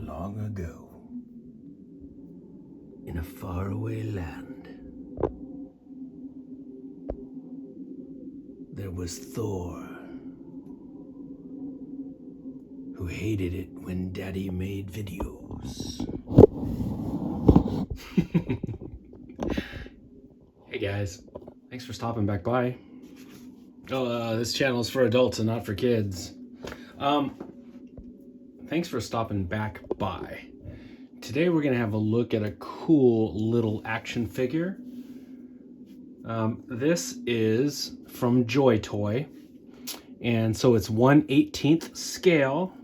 long ago, in a faraway land, there was Thor, who hated it when Daddy made videos. Hey guys, thanks for stopping back by. This channel is for adults and not for kids. Thanks for stopping back by. Today we're gonna have a look at a cool little action figure. This is from JOYTOY, and so it's 1/18th scale,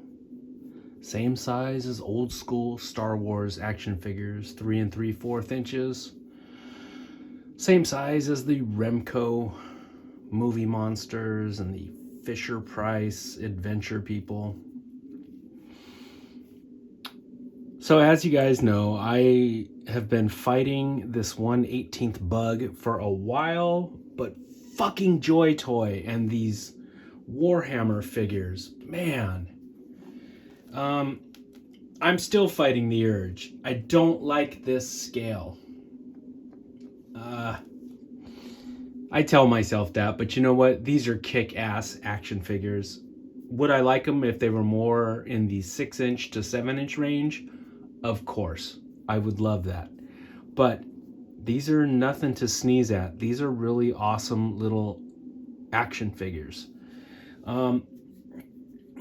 same size as old school Star Wars action figures, 3 3/4 inches, same size as the Remco movie monsters and the Fisher Price adventure people. So as you guys know, I have been fighting this 1/18th bug for a while, but fucking JOYTOY and these Warhammer figures, man. I'm still fighting the urge. I don't like this scale. I tell myself that, but you know what? These are kick-ass action figures. Would I like them if they were more in the 6-inch to 7-inch range? Of course, I would love that. But these are nothing to sneeze at. These are really awesome little action figures.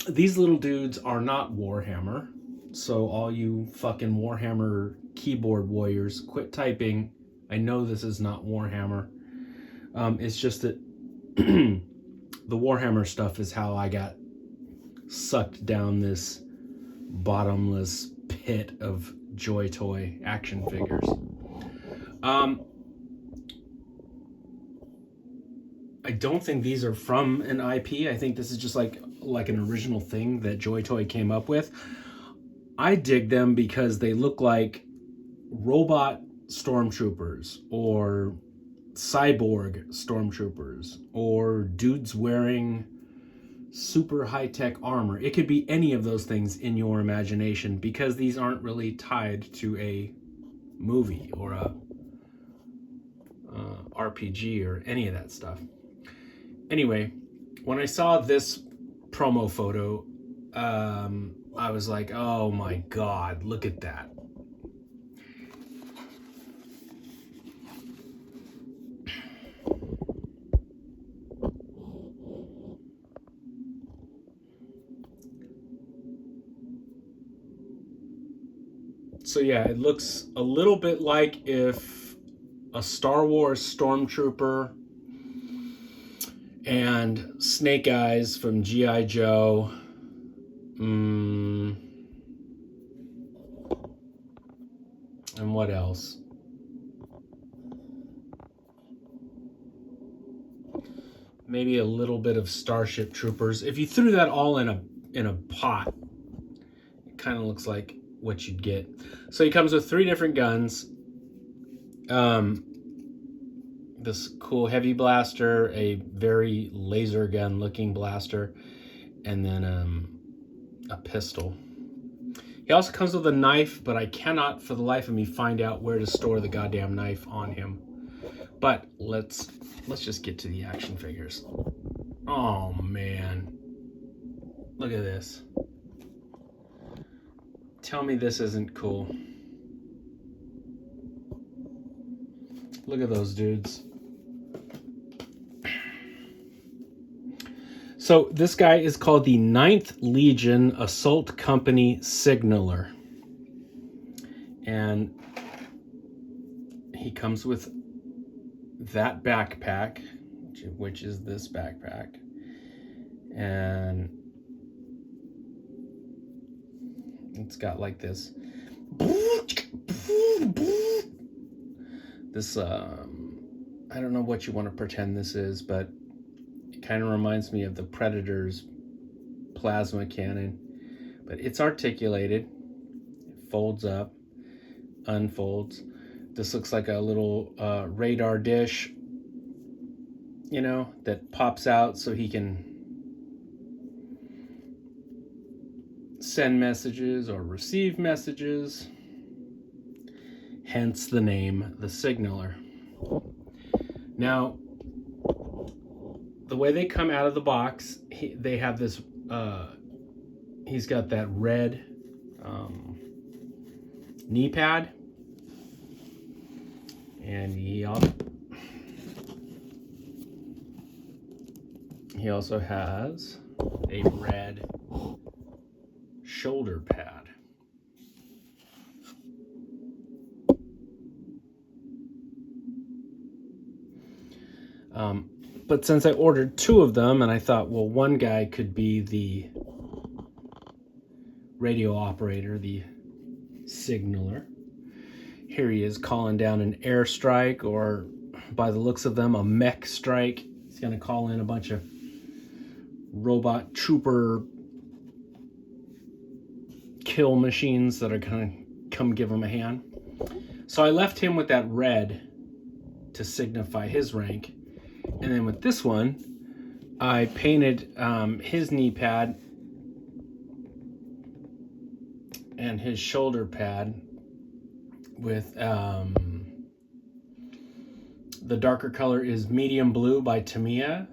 These little dudes are not Warhammer. So all you fucking Warhammer keyboard warriors, quit typing. I know this is not Warhammer. It's just that the Warhammer stuff is how I got sucked down this bottomless pit of JOYTOY action figures. I don't think these are from an IP. I think this is just like an original thing that JOYTOY came up with. I dig them because they look like robot stormtroopers or cyborg stormtroopers or dudes wearing super high-tech armor. It could be any of those things in your imagination because these aren't really tied to a movie or a RPG or any of that stuff. Anyway, when I saw this promo photo, I was like, oh my god, look at that. So yeah, it looks a little bit like if a Star Wars stormtrooper and Snake Eyes from G.I. Joe, and what else? Maybe a little bit of Starship Troopers. If you threw that all in a pot, it kind of looks like what you'd get. So he comes with 3 different guns. This cool heavy blaster, a very laser gun looking blaster, and then a pistol. He also comes with a knife, but I cannot for the life of me find out where to store the goddamn knife on him. But let's just get to the action figures. Oh man, look at this. Tell me this isn't cool. Look at those dudes. So this guy is called the 9th Legion Assault Company Signaler. And he comes with that backpack, which is this backpack. And it's got like this I don't know what you want to pretend this is, but it kind of reminds me of the Predator's plasma cannon, but it's articulated. It folds up, unfolds. This looks like a little radar dish, you know, that pops out so he can send messages or receive messages, hence the name, the signaler. Now, the way they come out of the box, they have this, he's got that red knee pad, and he also has a red shoulder pad. But since I ordered 2 of them, and I thought, well, one guy could be the radio operator, the signaler. Here he is calling down an airstrike, or by the looks of them, a mech strike. He's going to call in a bunch of robot trooper kill machines that are going to come give him a hand. So I left him with that red to signify his rank. And then with this one, I painted his knee pad and his shoulder pad with the darker color is Medium Blue by Tamiya.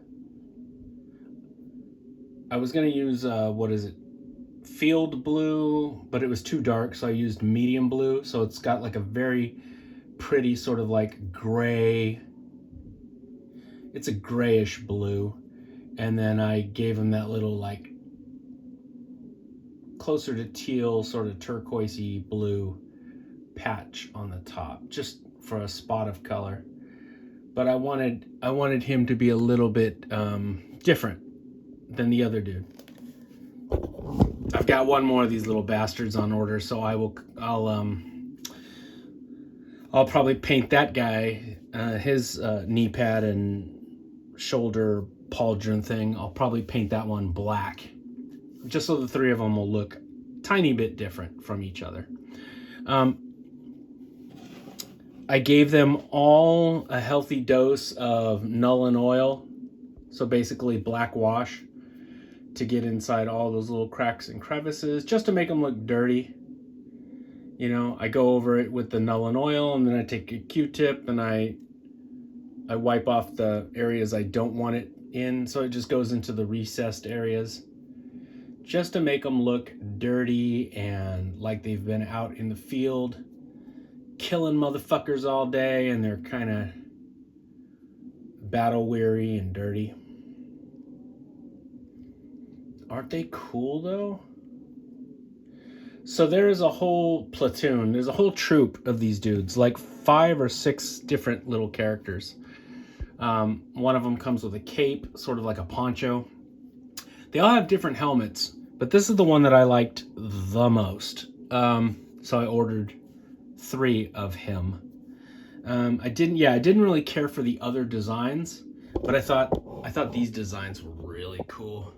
I was going to use, Field Blue, but it was too dark, so I used Medium Blue. So it's got like a very pretty sort of like gray, it's a grayish blue. And then I gave him that little like closer to teal, sort of turquoisey blue patch on the top, just for a spot of color. But I wanted him to be a little bit different than the other dude. I've got one more of these little bastards on order, so I'll probably paint that guy, his knee pad and shoulder pauldron thing. I'll probably paint that one black, just so the 3 of them will look a tiny bit different from each other. I gave them all a healthy dose of Nuln Oil, so basically black wash, to get inside all those little cracks and crevices, just to make them look dirty. You know, I go over it with the Nuln Oil, and then I take a Q-tip and I wipe off the areas I don't want it in, so it just goes into the recessed areas, just to make them look dirty and like they've been out in the field killing motherfuckers all day, and they're kind of battle weary and dirty. Aren't they cool though? So there is a whole platoon, there's a whole troop of these dudes, like 5 or 6 different little characters. One of them comes with a cape, sort of like a poncho. They all have different helmets, but this is the one that I liked the most. So I ordered 3 of him. I didn't really care for the other designs, but I thought these designs were really cool.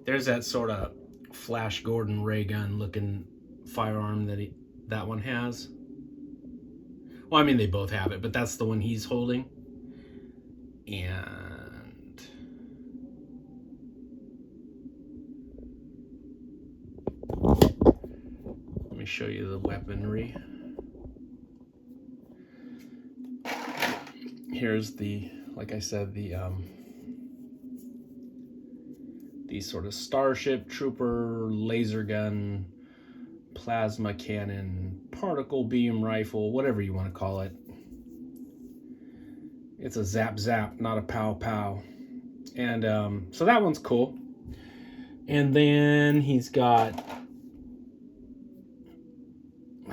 There's that sort of Flash Gordon ray gun looking firearm that one has. Well, I mean, they both have it, but that's the one he's holding. And let me show you the weaponry. Here's like I said, these sort of starship trooper laser gun, plasma cannon, particle beam rifle, whatever you want to call it. It's a zap zap, not a pow pow. And so that one's cool. And then he's got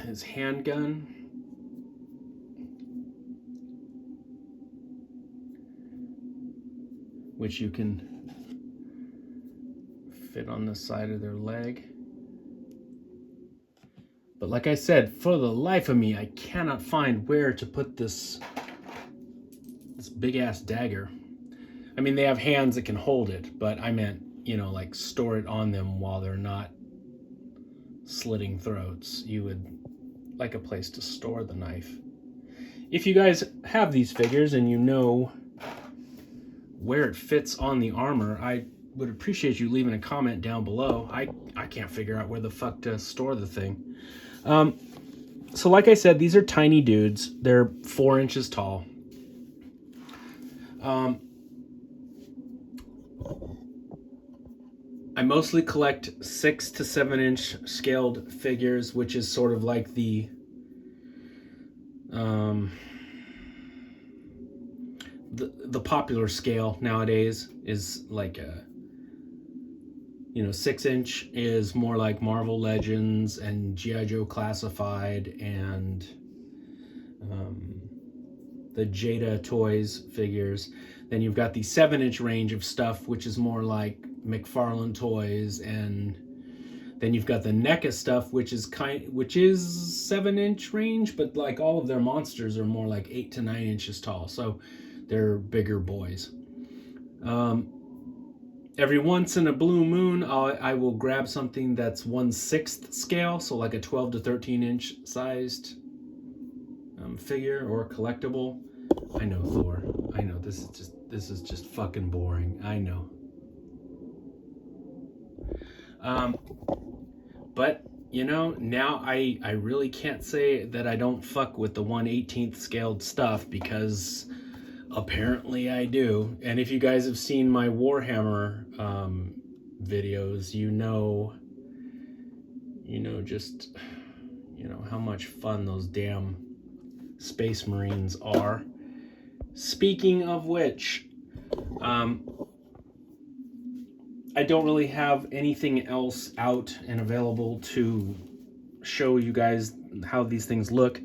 his handgun. Which you can fit on the side of their leg. But like I said, for the life of me, I cannot find where to put this big ass dagger. I mean, they have hands that can hold it, but I meant, you know, like store it on them while they're not slitting throats. You would like a place to store the knife. If you guys have these figures and you know where it fits on the armor, I would appreciate you leaving a comment down below. I can't figure out where the fuck to store the thing. So like I said, these are tiny dudes. They're 4 inches tall. I mostly collect 6 to 7 inch scaled figures, which is sort of like the popular scale nowadays is like 6 inch is more like Marvel Legends and G.I. Joe Classified and the JOYTOY figures. Then you've got the 7 inch range of stuff, which is more like McFarlane toys, and then you've got the NECA stuff, which is 7 inch range, but like all of their monsters are more like 8 to 9 inches tall, so they're bigger boys. Every once in a blue moon, I will grab something that's 1/6 scale, so like a 12 to 13 inch sized figure or collectible. I know, Thor. I know this is just fucking boring. I know. But now I really can't say that I don't fuck with the 1/18 scaled stuff, because apparently I do. And if you guys have seen my Warhammer videos, just how much fun those damn Space Marines are. Speaking of which, I don't really have anything else out and available to show you guys how these things look.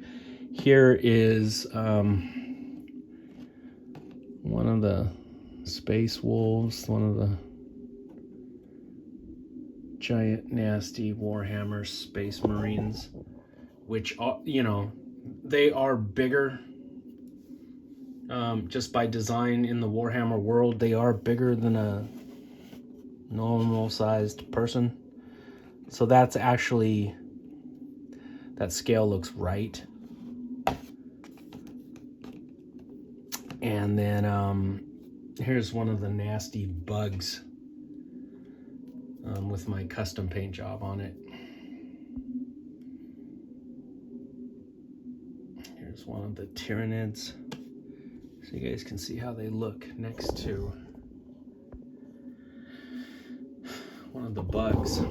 Here is one of the Space Wolves, one of the giant nasty Warhammer Space Marines, which are, they are bigger. Just by design in the Warhammer world, they are bigger than a normal sized person. So that's actually, that scale looks right. And then here's one of the nasty bugs with my custom paint job on it. Here's one of the Tyranids, so you guys can see how they look next to one of the bugs.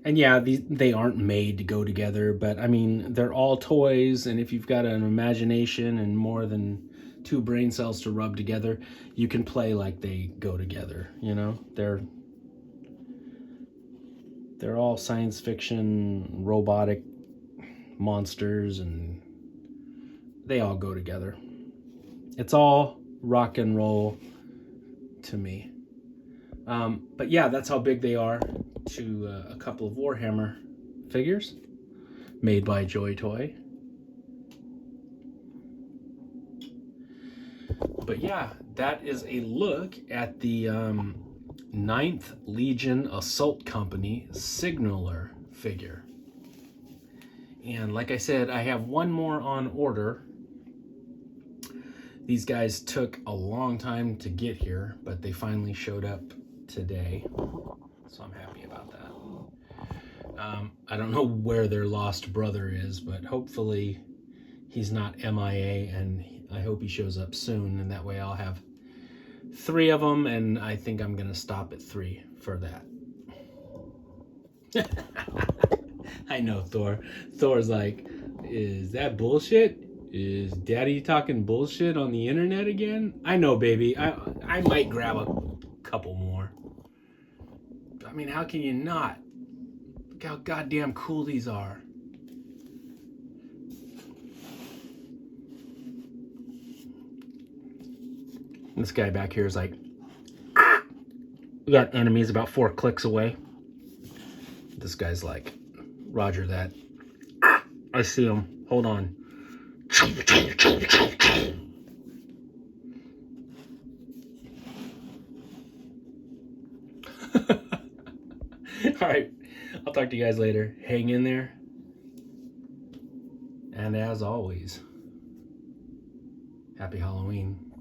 And yeah, they aren't made to go together, but I mean, they're all toys, and if you've got an imagination and more than 2 brain cells to rub together, you can play like they go together, They're all science fiction, robotic monsters, and they all go together. It's all rock and roll to me. But yeah, that's how big they are to a couple of Warhammer figures made by JOYTOY. But yeah, that is a look at the 9th Legion Assault Company Signaler figure. And like I said, I have one more on order. These guys took a long time to get here, but they finally showed up today, so I'm happy about that. I don't know where their lost brother is, but hopefully he's not MIA, and I hope he shows up soon, and that way I'll have 3 of them, and I think I'm gonna stop at 3 for that. I know, Thor. Thor's like, is that bullshit? Is Daddy talking bullshit on the internet again? I know, baby. I might grab a couple more. I mean, how can you not? Look how goddamn cool these are. This guy back here is like, we got enemies about 4 clicks away. This guy's like, roger that. I see him. Hold on. All right, I'll talk to you guys later. Hang in there. And as always, happy Halloween.